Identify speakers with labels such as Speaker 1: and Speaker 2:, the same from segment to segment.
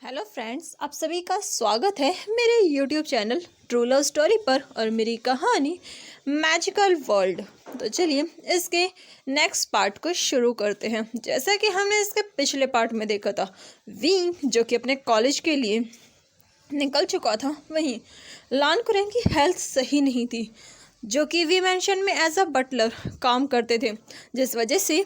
Speaker 1: Hello friends, आप सभी का स्वागत है मेरे YouTube channel true love story पर और मेरी कहानी मैजिकल वर्ल्ड। तो चलिए इसके नेक्स्ट पार्ट को शुरू करते हैं। जैसा कि हमने इसके पिछले पार्ट में देखा था, विंग जो कि अपने कॉलेज के लिए निकल चुका था, वहीं लान कुरैन की हेल्थ सही नहीं थी, जो कि वी मेंशन में एज अ बटलर काम करते थे, जिस वजह से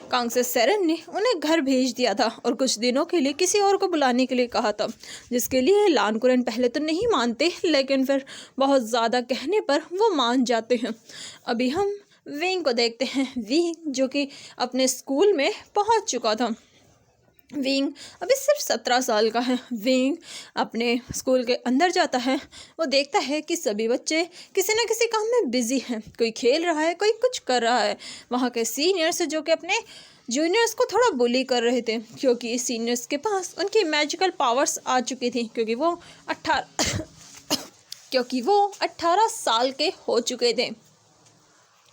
Speaker 1: कांग्रेस सेरन ने उन्हें घर भेज दिया था और कुछ दिनों के लिए किसी और को बुलाने के लिए कहा था, जिसके लिए लान कुरैन पहले तो नहीं मानते, लेकिन फिर बहुत ज़्यादा कहने पर वो मान जाते हैं। अभी हम विंग को देखते हैं। विंग जो कि अपने स्कूल में पहुंच चुका था। विंग अभी सिर्फ 17 साल का है। विंग अपने स्कूल के अंदर जाता है। वो देखता है कि सभी बच्चे किसी न किसी काम में बिजी हैं, कोई खेल रहा है, कोई कुछ कर रहा है। वहाँ के सीनियर्स जो कि अपने जूनियर्स को थोड़ा बुली कर रहे थे, क्योंकि सीनियर्स के पास उनकी मैजिकल पावर्स आ चुकी थी, क्योंकि वो 18 साल के हो चुके थे।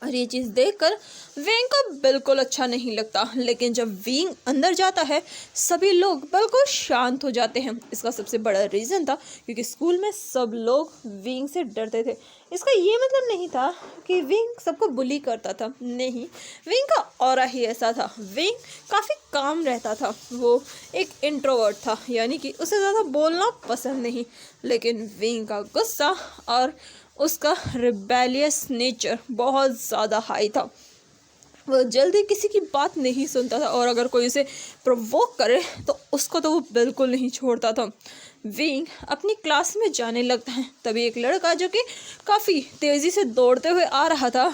Speaker 1: और ये चीज़ देखकर विंग को बिल्कुल अच्छा नहीं लगता। लेकिन जब विंग अंदर जाता है, सभी लोग बिल्कुल शांत हो जाते हैं। इसका सबसे बड़ा रीज़न था क्योंकि स्कूल में सब लोग विंग से डरते थे। इसका ये मतलब नहीं था कि विंग सबको बुली करता था, नहीं, विंग का ऑरा ही ऐसा था। विंग काफ़ी काम रहता था। वो एक इंट्रोवर्ट था, यानी कि उसे ज़्यादा बोलना पसंद नहीं। लेकिन विंग का गुस्सा और उसका रिबेलियस नेचर बहुत ज़्यादा हाई था। वो जल्दी किसी की बात नहीं सुनता था, और अगर कोई उसे प्रोवोक करे तो उसको तो वो बिल्कुल नहीं छोड़ता था। विंग अपनी क्लास में जाने लगता है, तभी एक लड़का जो कि काफ़ी तेज़ी से दौड़ते हुए आ रहा था,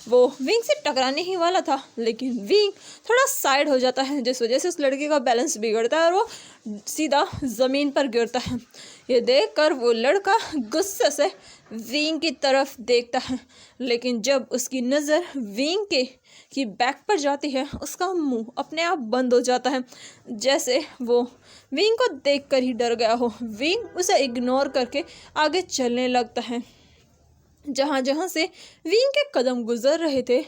Speaker 1: वो विंग से टकराने ही वाला था, लेकिन विंग थोड़ा साइड हो जाता है, जिस वजह से उस लड़के का बैलेंस बिगड़ता है और वो सीधा ज़मीन पर गिरता है। ये देखकर वो लड़का गुस्से से विंग की तरफ देखता है, लेकिन जब उसकी नज़र विंग की बैक पर जाती है, उसका मुंह अपने आप बंद हो जाता है, जैसे वो विंग को देखकर ही डर गया हो। विंग उसे इग्नोर करके आगे चलने लगता है। जहाँ जहाँ से विंग के कदम गुजर रहे थे,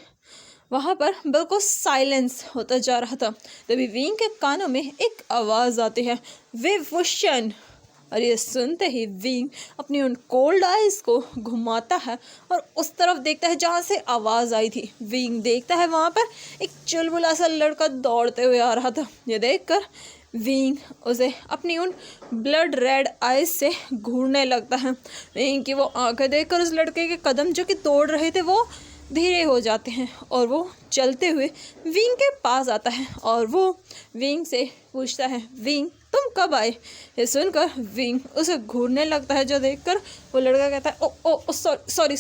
Speaker 1: वहाँ पर बिल्कुल साइलेंस होता जा रहा था। तभी विंग के कानों में एक आवाज़ आती है, विभूषण। और ये सुनते ही विंग अपनी उन कोल्ड आइज को घुमाता है और उस तरफ देखता है जहाँ से आवाज़ आई थी। विंग देखता है वहाँ पर एक चुलबुला सा लड़का दौड़ते हुए आ रहा था। ये देखकर विंग उसे अपनी उन ब्लड रेड आइज से घूरने लगता है। विंग की वो आंखें देखकर उस लड़के के कदम जो कि दौड़ रहे थे वो धीरे हो जाते हैं, और वो चलते हुए विंग के पास आता है और वो विंग से पूछता है, विंग तुम कब आए? ये सुनकर विंग उसे घूरने लगता है, जो देखकर वो लड़का कहता है, ओ ओ सॉरी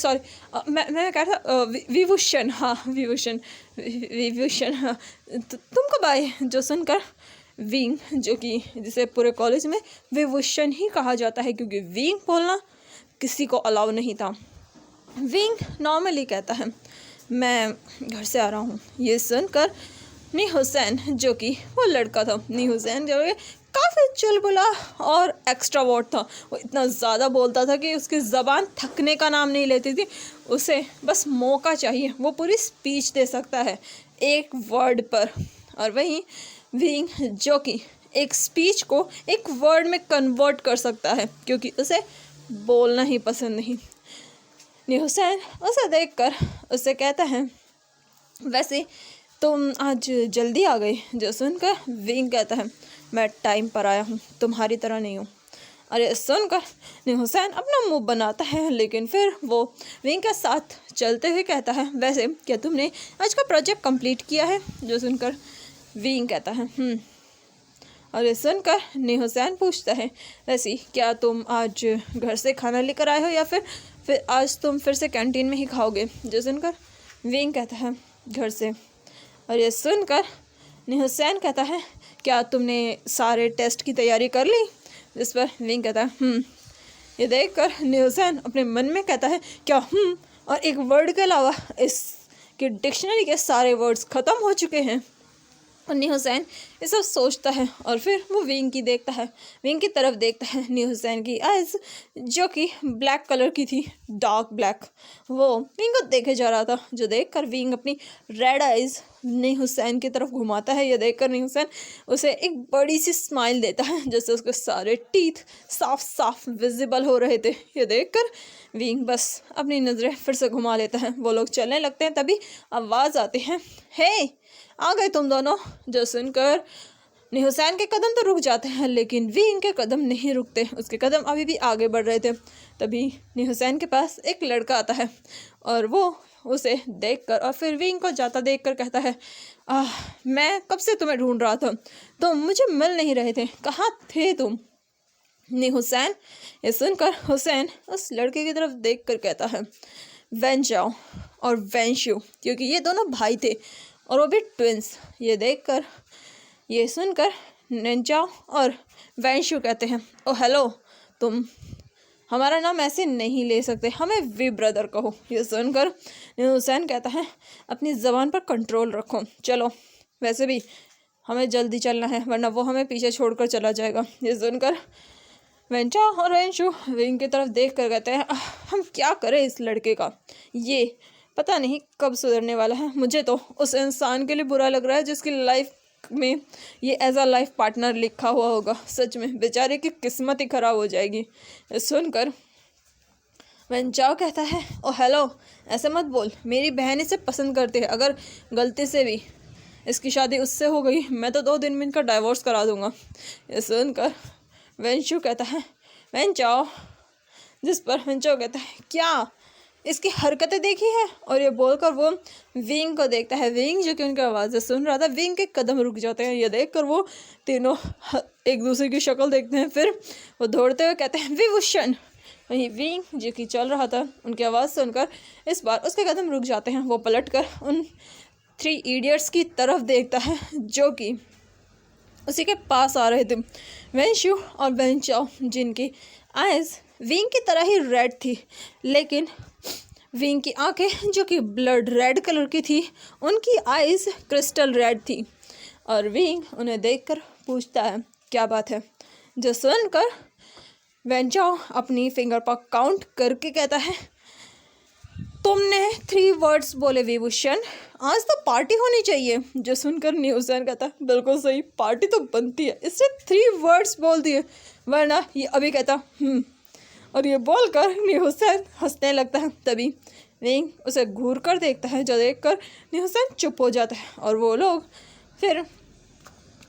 Speaker 1: मैं कह रहा विभूषण, हाँ विभूषण, हाँ तुम कब आए? जो सुनकर विंग, जो कि जिसे पूरे कॉलेज में विभूषण ही कहा जाता है क्योंकि विंग बोलना किसी को अलाउ नहीं था, विंग नॉर्मली कहता है, मैं घर से आ रहा हूँ। ये सुनकर नीहुसैन, जो कि वो लड़का था, नीहुसैन जो काफ़ी चुलबुला और एक्स्ट्रावर्ट था, वो इतना ज़्यादा बोलता था कि उसकी ज़बान थकने का नाम नहीं लेती थी। उसे बस मौका चाहिए, वो पूरी स्पीच दे सकता है एक वर्ड पर। और वहीं विंग जो कि एक स्पीच को एक वर्ड में कन्वर्ट कर सकता है, क्योंकि उसे बोलना ही पसंद नहीं। नीहुसैन उसे देखकर उसे कहता है, वैसे तुम आज जल्दी आ गए? जो सुनकर विंग कहता है, मैं टाइम पर आया हूँ, तुम्हारी तरह नहीं हूँ। अरे सुनकर नीहुसैन अपना मुंह बनाता है, लेकिन फिर वो विंग के साथ चलते हुए कहता है, वैसे क्या तुमने आज का प्रोजेक्ट कंप्लीट किया है? जो सुनकर विंग कहता है और ये सुनकर नीहुसैन पूछता है, वैसे क्या तुम आज घर से खाना लेकर आए हो या फिर आज तुम फिर से कैंटीन में ही खाओगे? जो सुनकर विंग कहता है, घर से। और ये सुनकर नीहुसैन कहता है, क्या तुमने सारे टेस्ट की तैयारी कर ली? जिस पर विंग कहता है ये देखकर नीहुसैन अपने मन में कहता है, क्या और एक वर्ड के अलावा इसके डिक्शनरी के सारे वर्ड्स ख़त्म हो चुके हैं। उन्नी हुसैन ये सब सोचता है और फिर वो विंग की देखता है, विंग की तरफ देखता है। उन्नी हुसैन की आइज़ जो कि ब्लैक कलर की थी, डार्क ब्लैक, वो विंग को देखे जा रहा था, जो देखकर विंग अपनी रेड आइज़ उन्नी हुसैन की तरफ घुमाता है। ये देखकर उन्नी हुसैन उसे एक बड़ी सी स्माइल देता है, जैसे उसके सारे टीथ साफ साफ विजिबल हो रहे थे। ये देखकर विंग बस अपनी नज़रें फिर से घुमा लेता है। वो लोग चलने लगते हैं, तभी आवाज़ आती है, हे आ गए तुम दोनों। जो सुनकर उन्नी हुसैन के कदम तो रुक जाते हैं, लेकिन विंग के कदम नहीं रुकते, उसके कदम अभी भी आगे बढ़ रहे थे। तभी उन्नी हुसैन के पास एक लड़का आता है और वो उसे देखकर और फिर विंग को जाता देखकर कहता है, मैं कब से तुम्हें ढूंढ रहा था, तुम मुझे मिल नहीं रहे थे, कहाँ थे तुम। उन्नी हुसैन ये सुनकर हुसैन उस लड़के की तरफ देखकर कहता है, वेंचाओ और वेंशु, क्योंकि ये दोनों भाई थे और वो भी ट्विंस। ये सुनकर वेंचाओ और वेंशु कहते हैं, ओ हेलो, तुम हमारा नाम ऐसे नहीं ले सकते, हमें वी ब्रदर कहो। ये सुनकर हुसैन कहता है, अपनी ज़बान पर कंट्रोल रखो, चलो, वैसे भी हमें जल्दी चलना है, वरना वो हमें पीछे छोड़कर चला जाएगा। ये सुनकर वेंचा और वेंशु विंग की तरफ देख कर कहते हैं, हम क्या करें इस लड़के का, ये पता नहीं कब सुधरने वाला है। मुझे तो उस इंसान के लिए बुरा लग रहा है जिसकी लाइफ में ये एज अ लाइफ पार्टनर लिखा हुआ होगा। सच में बेचारे की किस्मत ही खराब हो जाएगी। सुनकर वेंचाओ कहता है, ओ हेलो, ऐसे मत बोल, मेरी बहन इसे पसंद करती है, अगर गलती से भी इसकी शादी उससे हो गई, मैं तो 2 दिन में इनका डाइवोर्स करा दूंगा। ये सुनकर वेंशु कहता है, वेंचाओ, जिस पर वेंचाओ कहता है, क्या इसकी हरकतें देखी है। और ये बोलकर वो विंग को देखता है। विंग जो कि उनकी आवाज़ें सुन रहा था, विंग के कदम रुक जाते हैं। ये देखकर वो तीनों एक दूसरे की शक्ल देखते हैं, फिर वो दौड़ते हुए कहते हैं, विभूषण। वहीं विंग जो कि चल रहा था, उनकी आवाज़ सुनकर इस बार उसके कदम रुक जाते हैं। वो पलटकर उन 3 इडियट्स की तरफ देखता है जो कि उसी के पास आ रहे थे, वेंशु और वेंचाओ, जिनकी आइज़ विंग की तरह ही रेड थी, लेकिन विंग की आंखें जो कि ब्लड रेड कलर की थी, उनकी आइज़ क्रिस्टल रेड थी। और विंग उन्हें देखकर पूछता है, क्या बात है। जो सुनकर वेंचाओ अपनी फिंगर पर काउंट करके कहता है, तुमने 3 वर्ड्स बोले विभूषण, आज तो पार्टी होनी चाहिए। जो सुनकर उन्नी हुसैन कहता, बिल्कुल सही, पार्टी तो बनती है, इससे 3 वर्ड्स बोल दिए, वरना ये अभी कहता और ये बोलकर उन्नी हुसैन हंसने लगता है। तभी विंग उसे घूर कर देखता है, जो देखकर उन्नी हुसैन चुप हो जाता है और वो लोग फिर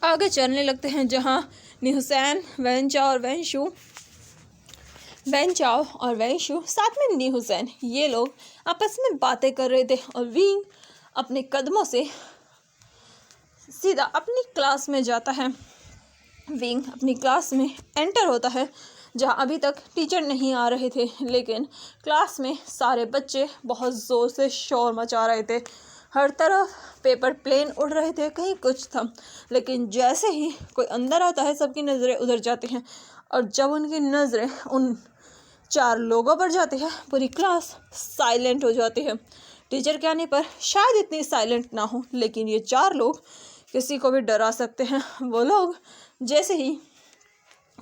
Speaker 1: आगे चलने लगते हैं, जहाँ उन्नी हुसैन, वेंचाओ और वेंशु साथ में उन्नी हुसैन, ये लोग आपस में बातें कर रहे थे। और विंग अपने कदमों से सीधा अपनी क्लास में जाता है। विंग अपनी क्लास में एंटर होता है, जहाँ अभी तक टीचर नहीं आ रहे थे, लेकिन क्लास में सारे बच्चे बहुत ज़ोर से शोर मचा रहे थे। हर तरफ पेपर प्लेन उड़ रहे थे, कहीं कुछ था, लेकिन जैसे ही कोई अंदर आता है, सबकी नज़रें उधर जाती हैं। और जब उनकी नज़रें उन 4 लोगों पर जाती है, पूरी क्लास साइलेंट हो जाती है। टीचर के आने पर शायद इतनी साइलेंट ना हो, लेकिन ये 4 लोग किसी को भी डरा सकते हैं। वो लोग जैसे ही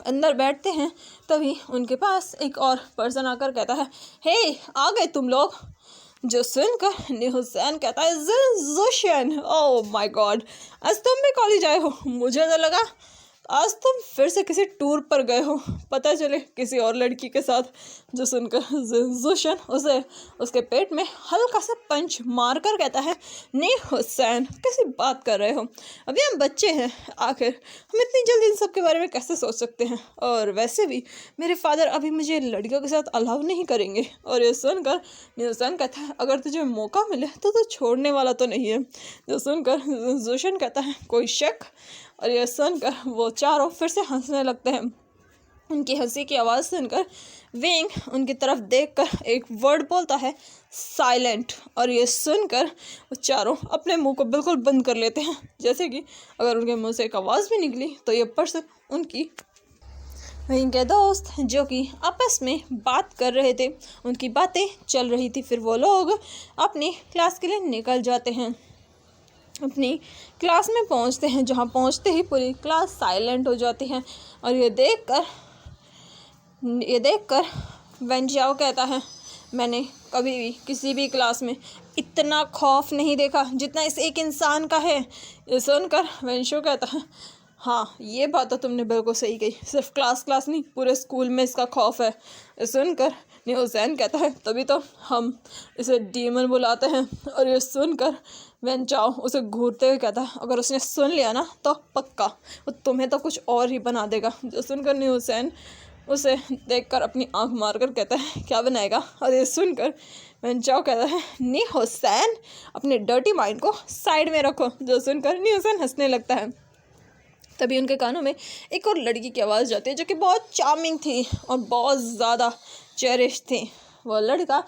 Speaker 1: अंदर बैठते हैं, तभी उनके पास एक और पर्सन आकर कहता है, हे आ गए तुम लोग। जो सुनकर उन्नी हुसैन कहता है, जोशन, ओह माय गॉड, आज तुम भी कॉलेज आए हो। मुझे तो लगा आज तुम फिर से किसी टूर पर गए हो, पता चले किसी और लड़की के साथ। जो सुनकर जोशन उसे उसके पेट में हल्का सा पंच मारकर कहता है, नहीं हुसैन, कैसी बात कर रहे हो, अभी हम बच्चे हैं, आखिर हम इतनी जल्दी इन सब के बारे में कैसे सोच सकते हैं, और वैसे भी मेरे फादर अभी मुझे लड़कियों के साथ अलाउ नहीं करेंगे। और ये सुनकर हुसैन कहता है, अगर तुझे मौका मिले तो छोड़ने वाला तो नहीं है। जो सुनकर जोशन कहता है, कोई शक। और ये सुनकर वो चारों फिर से हंसने लगते हैं। उनकी हंसी की आवाज़ सुनकर विंग उनकी तरफ देखकर एक वर्ड बोलता है, साइलेंट। और ये सुनकर वो चारों अपने मुंह को बिल्कुल बंद कर लेते हैं, जैसे कि अगर उनके मुंह से एक आवाज़ भी निकली तो ये पर्सन उनकी विंग के दोस्त जो कि आपस में बात कर रहे थे, उनकी बातें चल रही थी। फिर वो लोग अपनी क्लास के लिए निकल जाते हैं। अपनी क्लास में पहुंचते हैं, जहां पहुंचते ही पूरी क्लास साइलेंट हो जाती है। और ये देखकर वेन चाओ कहता है, मैंने कभी भी किसी भी क्लास में इतना खौफ नहीं देखा जितना इस एक इंसान का है। ये सुनकर वेंशो कहता है, हाँ ये बात तो तुमने बिल्कुल सही कही, सिर्फ क्लास नहीं पूरे स्कूल में इसका खौफ है। ये सुनकर न्यूज़ैन कहता है, तभी तो हम इसे डीमन बुलाते हैं। और ये सुनकर वेन चाओ उसे घूरते हुए कहता है, अगर उसने सुन लिया ना तो पक्का वो तुम्हें तो कुछ और ही बना देगा। जो सुनकर न्यूज़ैन उसे देखकर अपनी आंख मारकर कहता है, क्या बनाएगा। और ये सुनकर वेन चाओ कहता है, नी हुसैन अपने डर्टी माइंड को साइड में रखो। जो सुनकर न्यूज़ैन हंसने लगता है। तभी उनके कानों में एक और लड़की की आवाज़ जाती है जो कि बहुत चार्मिंग थी और बहुत ज़्यादा चेरिश थी। वो लड़का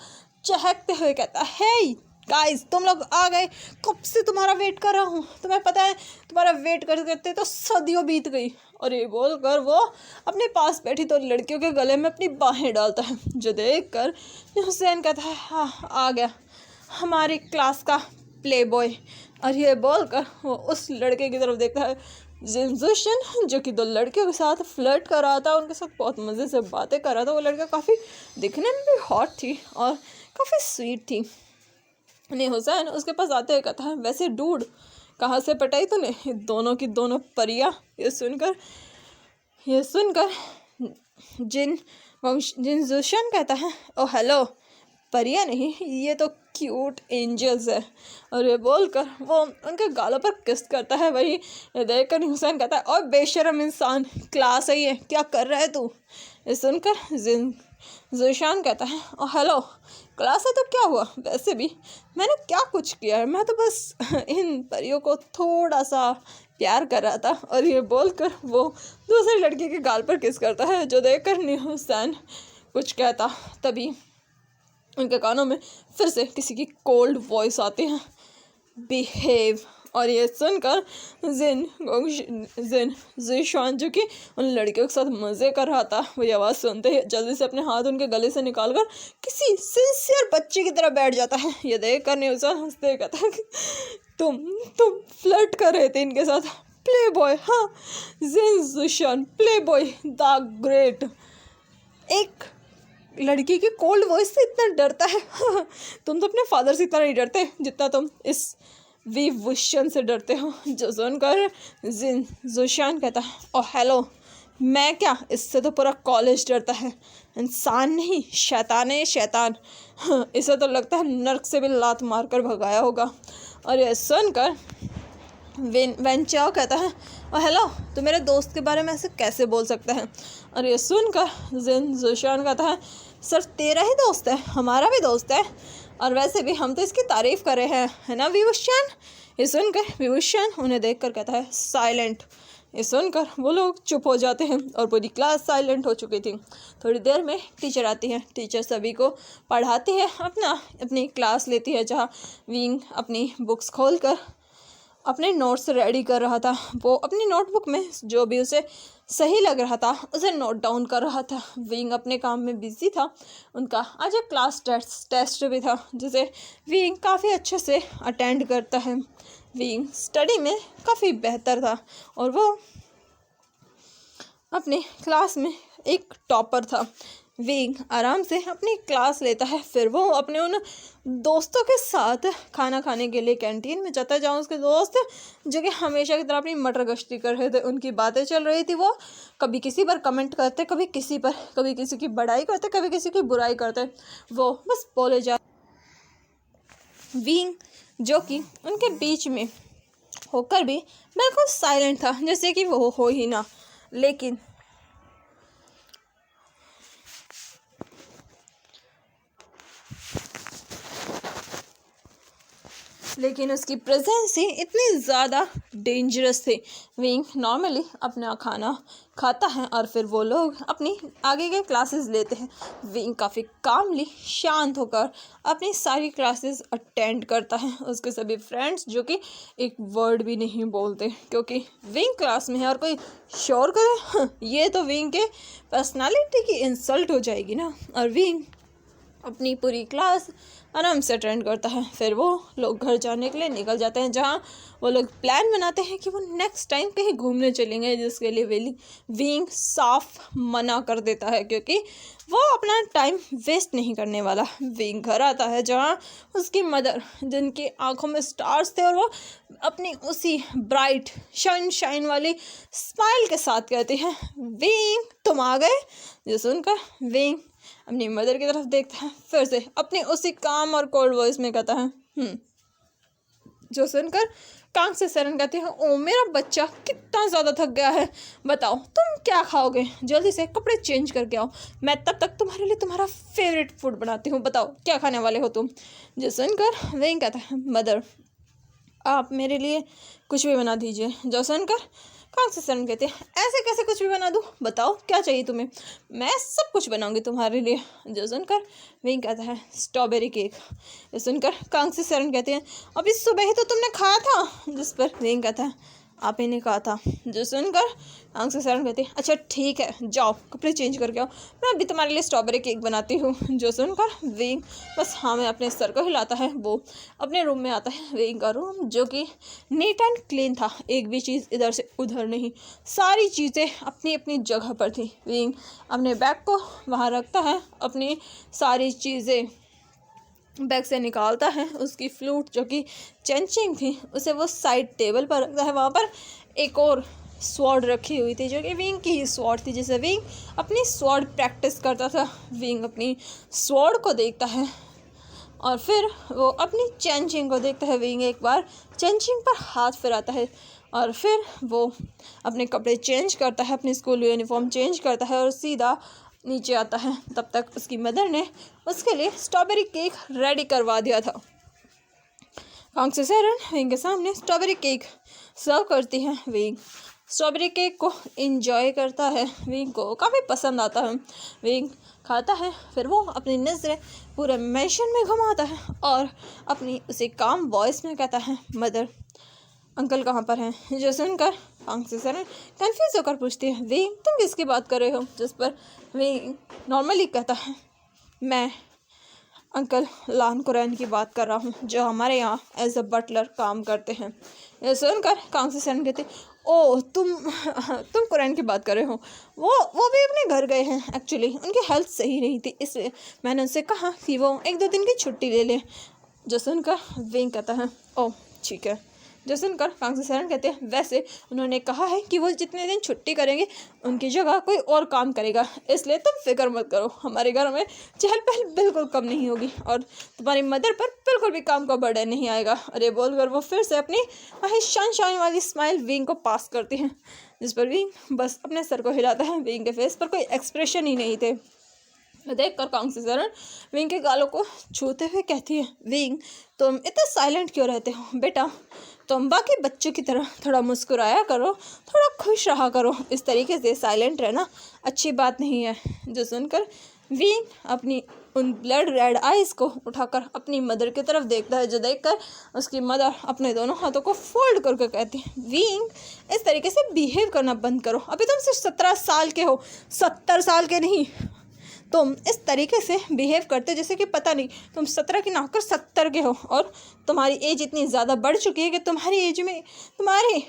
Speaker 1: चहकते हुए कहता है, हे गाइस, तुम लोग आ गए, कब से तुम्हारा वेट कर रहा हूँ। तुम्हें पता है तुम्हारा वेट करते करते तो सदियों बीत गई। और ये बोलकर वो अपने पास बैठी तो लड़कियों के गले में अपनी बाहें डालता है। जो देख कर हुसैन कहता है, हाँ आ गया हमारी क्लास का प्ले बॉय। और ये बोलकर वो उस लड़के की तरफ देखता है जिनजुशन, जो कि दो लड़कियों के साथ फ्लर्ट कर रहा था, उनके साथ बहुत मज़े से बातें कर रहा था। वो लड़का काफ़ी दिखने में भी हॉट थी और काफ़ी स्वीट थी। नहीं हुसैन उसके पास आते हुए कहता है, वैसे डूड कहाँ से पटाई तूने दोनों की दोनों परियां। ये सुनकर जिनजुशन कहता है, ओ हेलो, परियां नहीं, ये तो क्यूट एंजल्स है। और ये बोलकर वो उनके गालों पर किस करता है। वही ये देखकर हुसैन कहता है, और बेशरम इंसान, क्लास आई है, क्या कर रहा है तू। ये सुनकर जिनजुशन कहता है, ओ हेलो, क्लास है तो क्या हुआ, वैसे भी मैंने क्या कुछ किया है, मैं तो बस इन परियों को थोड़ा सा प्यार कर रहा था। और ये बोलकर वो दूसरी लड़की के गाल पर किस करता है। जो देखकर हुसैन कुछ कहता, तभी उनके कानों में फिर से किसी की कोल्ड वॉइस आती है, बिहेव। और ये सुनकर जिशान, जो कि उन लड़कियों के साथ मज़े कर रहा था, वो ये आवाज़ सुनते ही जल्दी से अपने हाथ उनके गले से निकालकर किसी सिंसियर बच्चे की तरह बैठ जाता है। ये देख कर न्यूज़न हंसते हुए कहता है कि तुम फ्लर्ट कर रहे थे इनके साथ, प्ले बॉय। हाँ Zeeshan, play boy the great. एक लड़की की कोल्ड वॉइस से इतना डरता है। तुम तो अपने फादर से इतना नहीं डरते जितना तुम इस विभूषण से डरते हो। जो सुनकर जिशान कहता है, ओ हेलो, मैं क्या, इससे तो पूरा कॉलेज डरता है। इंसान नहीं, शैतान है शैतान। इसे तो लगता है नर्क से भी लात मारकर भगाया होगा। और ये सुनकर वेन चाओ कहता है, ओ हेलो, तो मेरे दोस्त के बारे में ऐसे कैसे बोल सकता है। और ये सुनकर जिशान कहता है, सिर्फ तेरा ही दोस्त है, हमारा भी दोस्त है, और वैसे भी हम तो इसकी तारीफ़ कर रहे हैं, है ना विभूषण। ये सुनकर विभूषण उन्हें देखकर कहता है, साइलेंट। ये सुनकर वो लोग चुप हो जाते हैं और पूरी क्लास साइलेंट हो चुकी थी। थोड़ी देर में टीचर आती है। टीचर सभी को पढ़ाती है, अपनी क्लास लेती है, जहाँ विंग अपनी बुक्स खोलकर अपने नोट्स रेडी कर रहा था। वो अपनी नोटबुक में जो भी उसे सही लग रहा था उसे नोट डाउन कर रहा था। विंग अपने काम में बिजी था। उनका आज एक क्लास टेस्ट भी था, जिसे विंग काफ़ी अच्छे से अटेंड करता है। विंग स्टडी में काफ़ी बेहतर था और वो अपने क्लास में एक टॉपर था। विंग आराम से अपनी क्लास लेता है, फिर वो अपने उन दोस्तों के साथ खाना खाने के लिए कैंटीन में जाता है, जहाँ उसके दोस्त जो कि हमेशा की तरह अपनी मटर गश्ती कर रहे थे, उनकी बातें चल रही थी। वो कभी किसी पर कमेंट करते, कभी किसी पर, कभी किसी की बड़ाई करते, कभी किसी की बुराई करते। वो बस बोले जा। विंग जो कि उनके बीच में होकर भी बिल्कुल साइलेंट था, जैसे कि वो हो ही ना। लेकिन उसकी प्रेजेंस ही इतनी ज़्यादा डेंजरस थी। विंग नॉर्मली अपना खाना खाता है और फिर वो लोग अपनी आगे के क्लासेस लेते हैं। विंग काफ़ी कामली शांत होकर अपनी सारी क्लासेस अटेंड करता है। उसके सभी फ्रेंड्स जो कि एक वर्ड भी नहीं बोलते, क्योंकि विंग क्लास में है और कोई शोर करे ये तो विंग के पर्सनालिटी की इंसल्ट हो जाएगी ना। और विंग अपनी पूरी क्लास आराम से अटेंड करता है। फिर वो लोग घर जाने के लिए निकल जाते हैं, जहाँ वो लोग प्लान बनाते हैं कि वो नेक्स्ट टाइम कहीं घूमने चलेंगे, जिसके लिए विंग साफ मना कर देता है, क्योंकि वो अपना टाइम वेस्ट नहीं करने वाला। विंग घर आता है, जहाँ उसकी मदर, जिनकी आंखों में स्टार्स थे, और वो अपनी उसी ब्राइट शाइन वाली स्माइल के साथ कहती है, विंग तुम आ गए। जो सुनकर विंग अपनी मदर की तरफ देखता है, फिर से अपनी उसी काम और कोल्ड वॉइस में कहता है जो सुनकर कांग से सरन कहती है, ओ मेरा बच्चा कितना ज़्यादा थक गया है, बताओ तुम क्या खाओगे, जल्दी से कपड़े चेंज करके आओ, मैं तब तक तुम्हारे लिए तुम्हारा फेवरेट फूड बनाती हूँ, बताओ क्या खाने वाले हो तुम। जो सुनकर विंग कहता है, मदर आप मेरे लिए कुछ भी बना दीजिए। जो सुनकर कांग से सरन कहते हैं, ऐसे कैसे कुछ भी बना दूँ, बताओ क्या चाहिए तुम्हें, मैं सब कुछ बनाऊंगी तुम्हारे लिए। जो सुनकर विंग कहता है, स्ट्रॉबेरी केक। जो सुनकर कांग से सरन कहते हैं, अभी सुबह ही तो तुमने खाया था। जिस पर विंग कहता है, आप ही ने कहा था। जो सुनकर कांग से सरन कहती है, अच्छा ठीक है, जाओ कपड़े चेंज करके आओ, मैं अभी तुम्हारे लिए स्ट्रॉबेरी केक बनाती हूँ। जो सुनकर विंग बस हाँ में अपने सर को हिलाता है। वो अपने रूम में आता है, विंग का रूम जो कि नीट एंड क्लीन था, एक भी चीज़ इधर से उधर नहीं, सारी चीज़ें अपनी अपनी जगह पर थी। विंग अपने बैग को वहाँ रखता है, अपनी सारी चीज़ें बैग से निकालता है, उसकी फ्लूट जो कि चेंचिंग थी उसे वो साइड टेबल पर रखता है। वहाँ पर एक और स्वॉर्ड रखी हुई थी जो कि विंग की ही स्वॉर्ड थी, जिसे विंग अपनी स्वॉर्ड प्रैक्टिस करता था। विंग अपनी स्वॉर्ड को देखता है और फिर वो अपनी चेंचिंग को देखता है। विंग एक बार चेंचिंग पर हाथ फिराता है और फिर वो अपने कपड़े चेंज करता है, अपनी स्कूल यूनिफॉर्म चेंज करता है और सीधा नीचे आता है। तब तक उसकी मदर ने उसके लिए स्ट्रॉबेरी केक रेडी करवा दिया था। कांग से सरन विंग के सामने स्ट्रॉबेरी केक सर्व करती है। विंग स्ट्रॉबेरी केक को इंजॉय करता है, विंग को काफ़ी पसंद आता है। विंग खाता है, फिर वो अपनी नज़रें पूरे मैंशन में घुमाता है और अपनी उसे काम वॉइस में कहता है, मदर अंकल कहाँ पर हैं। जो सुनकर कांग से सरन कंफ्यूज होकर पूछती है, विंग तुम किसकी बात कर रहे हो। जिस पर विंग नॉर्मली कहता है, मैं अंकल लान कुरैन की बात कर रहा हूँ, जो हमारे यहाँ एज अ बटलर काम करते हैं। यह सुनकर कांग से सरन कहते, ओ तुम कुरैन की बात कर रहे हो, वो भी अपने घर गए हैं, एक्चुअली उनकी हेल्थ सही नहीं थी, इसलिए मैंने उनसे कहा कि वो 1-2 दिन की छुट्टी ले लें। जो सुनकर विंग कहता है, ओ ठीक है। जो सुनकर कांग से सरन कहते हैं, वैसे उन्होंने कहा है कि वो जितने दिन छुट्टी करेंगे उनकी जगह कोई और काम करेगा, इसलिए तुम फिक्र मत करो, हमारे घर में चहल पहल बिल्कुल कम नहीं होगी और तुम्हारी मदर पर बिल्कुल भी काम का बर्डन नहीं आएगा। अरे बोलकर वो फिर से अपनी वही शाइन वाली स्माइल विंग को पास करती है, जिस पर विंग बस अपने सर को हिलाता है। विंग के फेस पर कोई एक्सप्रेशन ही नहीं थे। देखकर कांग से सरन विंग के गालों को छूते हुए कहती है, विंग तुम इतने साइलेंट क्यों रहते हो बेटा, तुम बाकी बच्चों की तरह थोड़ा मुस्कुराया करो, थोड़ा खुश रहा करो, इस तरीके से साइलेंट रहना अच्छी बात नहीं है। जो सुनकर विंग अपनी उन ब्लड रेड आइज़ को उठाकर अपनी मदर की तरफ देखता है, जो देखकर उसकी मदर अपने दोनों हाथों को फोल्ड करके कहती है, विंग इस तरीके से बिहेव करना बंद करो, अभी तुम सिर्फ 17 साल के हो, 70 साल के नहीं। तुम इस तरीके से बिहेव करते जैसे कि पता नहीं तुम 17 की ना होकर 70 के हो और तुम्हारी एज इतनी ज़्यादा बढ़ चुकी है कि तुम्हारी एज में तुम्हारे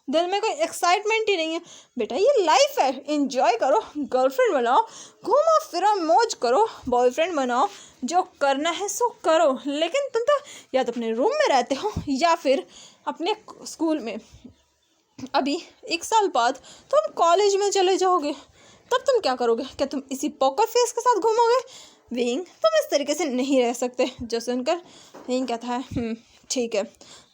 Speaker 1: दिल में कोई एक्साइटमेंट ही नहीं है। बेटा ये लाइफ है, एंजॉय करो, गर्लफ्रेंड बनाओ, घूमो फिरो, मौज करो, बॉयफ्रेंड बनाओ, जो करना है सो करो, लेकिन तुम तो या तो अपने रूम में रहते हो या फिर अपने स्कूल में। अभी 1 साल बाद तुम कॉलेज में चले जाओगे, तब तुम क्या करोगे, क्या तुम इसी पोकर फेस के साथ घूमोगे। विंग तुम इस तरीके से नहीं रह सकते। जो सुनकर विंग कहता है, ठीक है।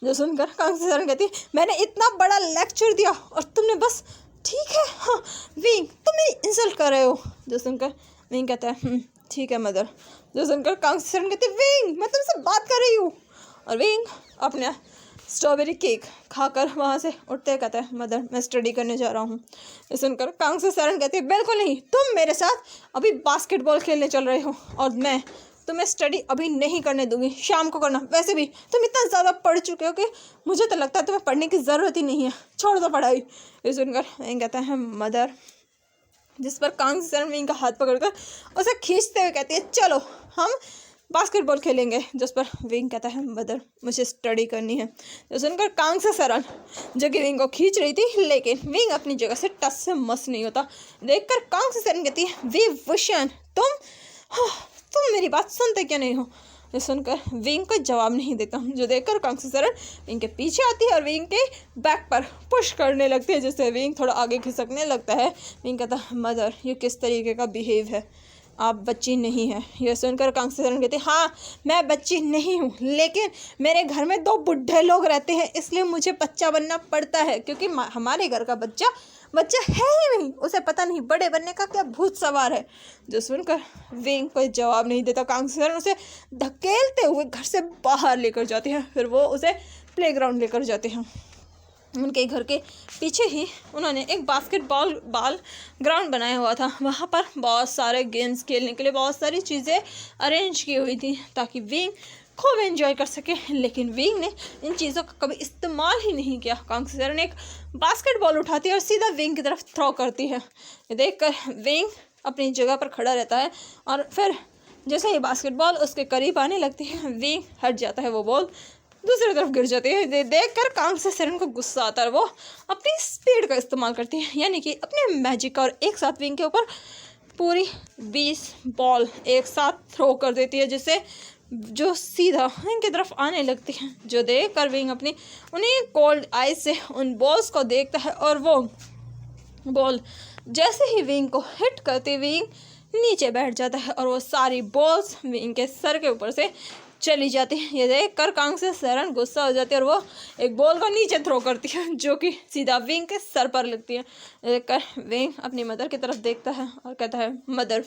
Speaker 1: जो सुनकर कांग से सरन कहती है, मैंने इतना बड़ा लेक्चर दिया और तुमने बस ठीक है। हाँ विंग तुम मेरी इंसल्ट कर रहे हो। जो सुनकर विंग कहता है, ठीक है मदर। जो सुनकर कांग से सरन कहती है, विंग मैं तुमसे बात कर रही हूँ। और विंग अपने स्ट्रॉबेरी केक खाकर वहाँ से उठते कहता है, मदर मैं स्टडी करने जा रहा हूँ। ये सुनकर कांग से सरन कहती है, बिल्कुल नहीं, तुम मेरे साथ अभी बास्केटबॉल खेलने चल रहे हो और मैं तुम्हें स्टडी अभी नहीं करने दूंगी, शाम को करना, वैसे भी तुम इतना ज़्यादा पढ़ चुके हो कि मुझे तो लगता है तुम्हें पढ़ने की ज़रूरत ही नहीं है, छोड़ दो पढ़ाई। ये सुनकर विंग कहता है, मदर। जिस पर कांग से सरन विंग का हाथ पकड़कर उसे खींचते हुए कहती है, चलो हम बास्केटबॉल खेलेंगे। जिस पर विंग कहता है मदर मुझे स्टडी करनी है। जो सुनकर कांग्सेरण जो कि विंग को खींच रही थी, लेकिन विंग अपनी जगह से टस से मस नहीं होता। देखकर कांग्सेरण कहती है विभूषण तुम मेरी बात सुनते क्यों नहीं हो। ये सुनकर विंग को जवाब नहीं देता, जो देखकर कांग्सेरण विंग के पीछे आती है और विंग के बैक पर पुश करने लगती है, जिससे विंग थोड़ा आगे खिसकने लगता है। विंग कहता है मदर ये किस तरीके का बिहेव है, आप बच्ची नहीं है। यह सुनकर कांग्सेरण कहते हाँ मैं बच्ची नहीं हूँ, लेकिन मेरे घर में 2 बुढ़े लोग रहते हैं, इसलिए मुझे बच्चा बनना पड़ता है, क्योंकि हमारे घर का बच्चा है ही नहीं, उसे पता नहीं बड़े बनने का क्या भूत सवार है। जो सुनकर विंग कोई जवाब नहीं देता, कांग्सेरण उसे धकेलते हुए घर से बाहर लेकर जाते हैं। फिर वो उसे प्लेग्राउंड लेकर जाते हैं। उनके घर के पीछे ही उन्होंने एक बास्केटबॉल ग्राउंड बनाया हुआ था। वहाँ पर बहुत सारे गेम्स खेलने के लिए बहुत सारी चीज़ें अरेंज की हुई थी, ताकि विंग खूब एंजॉय कर सके। लेकिन विंग ने इन चीज़ों का कभी इस्तेमाल ही नहीं किया। कांग्सेरण एक बास्केटबॉल उठाती है और सीधा विंग की तरफ थ्रो करती है। ये देखकर विंग अपनी जगह पर खड़ा रहता है और फिर जैसे ही बास्केटबॉल उसके करीब आने लगती है, विंग हट जाता है, वो बॉल दूसरी तरफ गिर जाती है। देखकर कांग्सेरण को गुस्सा आता है, वो अपनी स्पीड का इस्तेमाल करती है, यानी कि अपने मैजिक का, और एक साथ विंग के ऊपर पूरी 20 बॉल एक साथ थ्रो कर देती है, जिससे जो सीधा विंग की तरफ आने लगती है। जो देखकर विंग अपनी उन्हीं कोल्ड आइज से उन बॉल्स को देखता है और वो बॉल जैसे ही विंग को हिट करती विंग नीचे बैठ जाता है और वो सारी बॉल्स विंग के सर के ऊपर से चली जाती है। ये देखकर कांग्सेरण गुस्सा हो जाती है और वो एक बॉल को नीचे थ्रो करती है, जो कि सीधा विंग के सर पर लगती है। देखकर विंग अपनी मदर की तरफ देखता है और कहता है मदर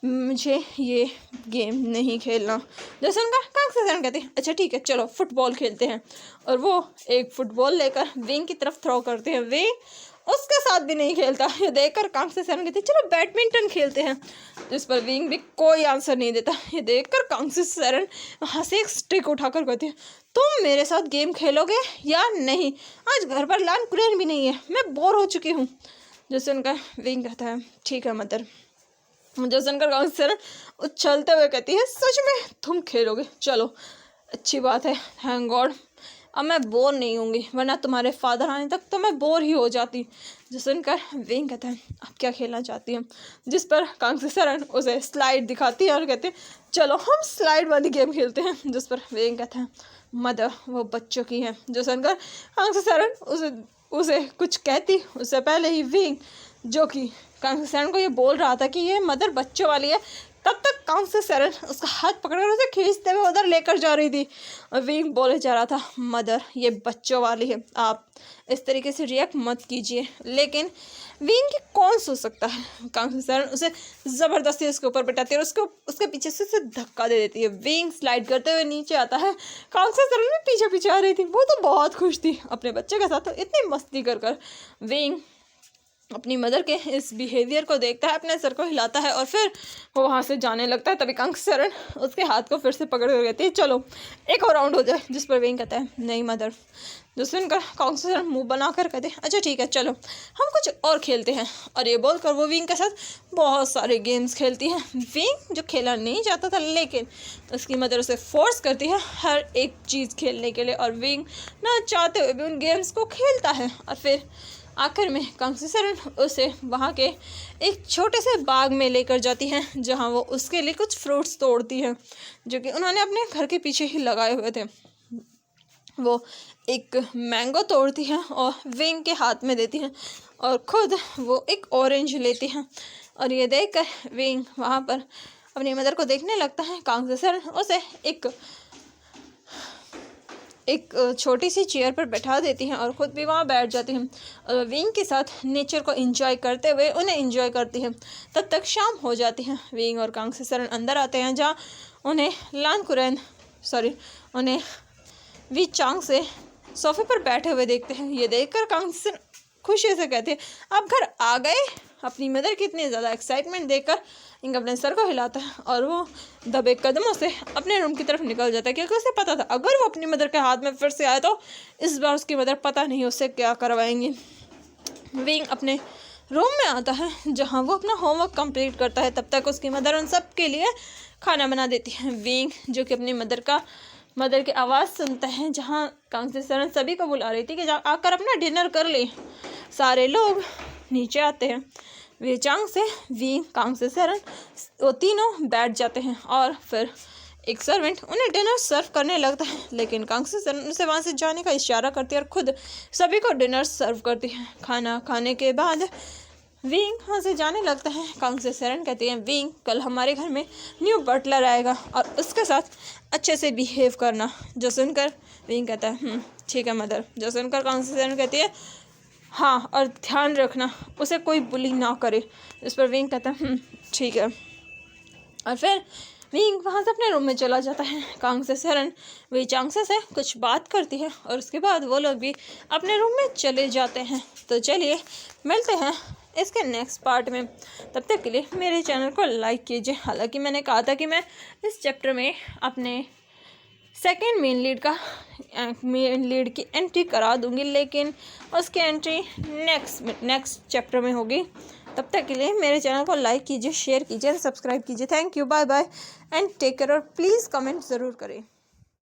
Speaker 1: मुझे ये गेम नहीं खेलना। जैसे उनका कांग्सेरण कहते हैं अच्छा ठीक है चलो फुटबॉल खेलते हैं, और वो एक फुटबॉल लेकर विंग की तरफ थ्रो करते हैं। विंग उसके साथ भी नहीं खेलता। ये देखकर कांग्सेरण कहते हैं चलो बैडमिंटन खेलते हैं, जिस पर विंग भी कोई आंसर नहीं देता। ये देखकर कांग्सेरण वहाँ से एक स्टिक उठाकर कहते हैं तुम मेरे साथ गेम खेलोगे या नहीं, आज घर पर लान कुरेन भी नहीं है, मैं बोर हो चुकी हूँ। जैसे उनका विंग कहता है ठीक है मदर। जो सुनकर कांग्सेरण उछलते हुए कहती है सच में तुम खेलोगे, चलो अच्छी बात है, थैंक गॉड अब मैं बोर नहीं होंगी, वरना तुम्हारे फादर आने तक तो मैं बोर ही हो जाती। जो सुनकर विंग कहता है आप क्या खेलना चाहती हैं। जिस पर कांग्सेरण उसे स्लाइड दिखाती है और कहते हैं चलो हम स्लाइड वाली गेम खेलते हैं। जिस पर विंग कहता है मदर वो बच्चों की है। जो सुनकर कांग्सेरण उसे कुछ कहती उससे पहले ही विंग, जो कि कांग्सेरण को ये बोल रहा था कि ये मदर बच्चों वाली है, तब तक कांग्सेरण उसका हाथ पकड़कर उसे खींचते हुए उधर लेकर जा रही थी। और विंग बोले जा रहा था मदर ये बच्चों वाली है, आप इस तरीके से रिएक्ट मत कीजिए। लेकिन विंग की कौन सोच सकता है। कांग्सेरण उसे ज़बरदस्ती उसके ऊपर बिठाती है और उसके पीछे से उसे धक्का दे देती है। विंग स्लाइड करते हुए नीचे आता है। कांग्सेरण भी पीछे पीछे आ रही थी, वो तो बहुत खुश थी अपने बच्चे के साथ, तो इतनी मस्ती कर विंग अपनी मदर के इस बिहेवियर को देखता है, अपने सर को हिलाता है और फिर वो वहाँ से जाने लगता है। तभी कांग्सेरण उसके हाथ को फिर से पकड़ कर कहती है चलो एक और राउंड हो जाए। जिस पर विंग कहता है नहीं मदर। जो सुनकर कांग्सेरण मुंह बनाकर कहते हैं अच्छा ठीक है चलो हम कुछ और खेलते हैं। और ये बोलकर वो विंग के साथ बहुत सारे गेम्स खेलती है। विंग जो खेलना नहीं चाहता था, लेकिन उसकी मदर उसे फोर्स करती है हर एक चीज़ खेलने के लिए, और विंग ना चाहते हुए भी उन गेम्स को खेलता है। और फिर आखिर में कांग्सेरण उसे वहाँ के एक छोटे से बाग में लेकर जाती है, जहाँ वो उसके लिए कुछ फ्रूट्स तोड़ती है, जो कि उन्होंने अपने घर के पीछे ही लगाए हुए थे। वो एक मैंगो तोड़ती है और विंग के हाथ में देती है, और ख़ुद वो एक ऑरेंज लेती है। और ये देखकर विंग वहाँ पर अपनी मदर को देखने लगता है। कांग्सेरण उसे एक छोटी सी चेयर पर बैठा देती हैं और ख़ुद भी वहाँ बैठ जाती हैं, और विंग के साथ नेचर को एंजॉय करते हुए उन्हें एंजॉय करती हैं। तब तक शाम हो जाती है। विंग और कांग्सेरण अंदर आते हैं, जहाँ उन्हें वी चांग से सोफे पर बैठे हुए देखते हैं। ये देखकर कांग्सेरण खुशी से कहते हैं आप घर आ गए। अपनी मदर की इतनी ज़्यादा एक्साइटमेंट देखकर विंग अपने सर को हिलाता है और वो दबे कदमों से अपने रूम की तरफ निकल जाता है, क्योंकि उसे पता था अगर वो अपनी मदर के हाथ में फिर से आए तो इस बार उसकी मदर पता नहीं उससे क्या करवाएंगी। विंग अपने रूम में आता है जहाँ वो अपना होमवर्क कंप्लीट करता है। तब तक उसकी मदर उन सब के लिए खाना बना देती है। विंग जो कि अपनी मदर की आवाज़ सुनता है जहाँ कांगसे सरन सभी को बुला रही थी कि आकर अपना डिनर कर ले। सारे लोग नीचे आते हैं। वे चांग से विंग कांगसे सरन वो तीनों बैठ जाते हैं और फिर एक सर्वेंट उन्हें डिनर सर्व करने लगता है, लेकिन कांगसे सरन उनसे वहाँ से जाने का इशारा करती है और खुद सभी को डिनर सर्व करती है। खाना खाने के बाद विंग वहाँ से जाने लगता है। कांगसे सरन कहती है, विंग कल हमारे घर में न्यू बटलर आएगा और उसके साथ अच्छे से बिहेव करना। जो सुनकर विंग कहता है ठीक है मदर। जो सुनकर कांगसे सरन कहती है हाँ, और ध्यान रखना उसे कोई बुली ना करे। इस पर विंग कहता है ठीक है। और फिर विंग वहाँ से अपने रूम में चला जाता है। कांगसे सरन वे चांगसे से कुछ बात करती है और उसके बाद वो लोग भी अपने रूम में चले जाते हैं। तो चलिए मिलते हैं इसके नेक्स्ट पार्ट में। तब तक के लिए मेरे चैनल को लाइक कीजिए। हालांकि मैंने कहा था कि मैं इस चैप्टर में अपने सेकेंड मेन लीड की एंट्री करा दूंगी, लेकिन उसकी एंट्री नेक्स्ट चैप्टर में होगी। तब तक के लिए मेरे चैनल को लाइक कीजिए, शेयर कीजिए, सब्सक्राइब कीजिए। Thank you, bye bye and take care. और प्लीज़ कमेंट ज़रूर करें।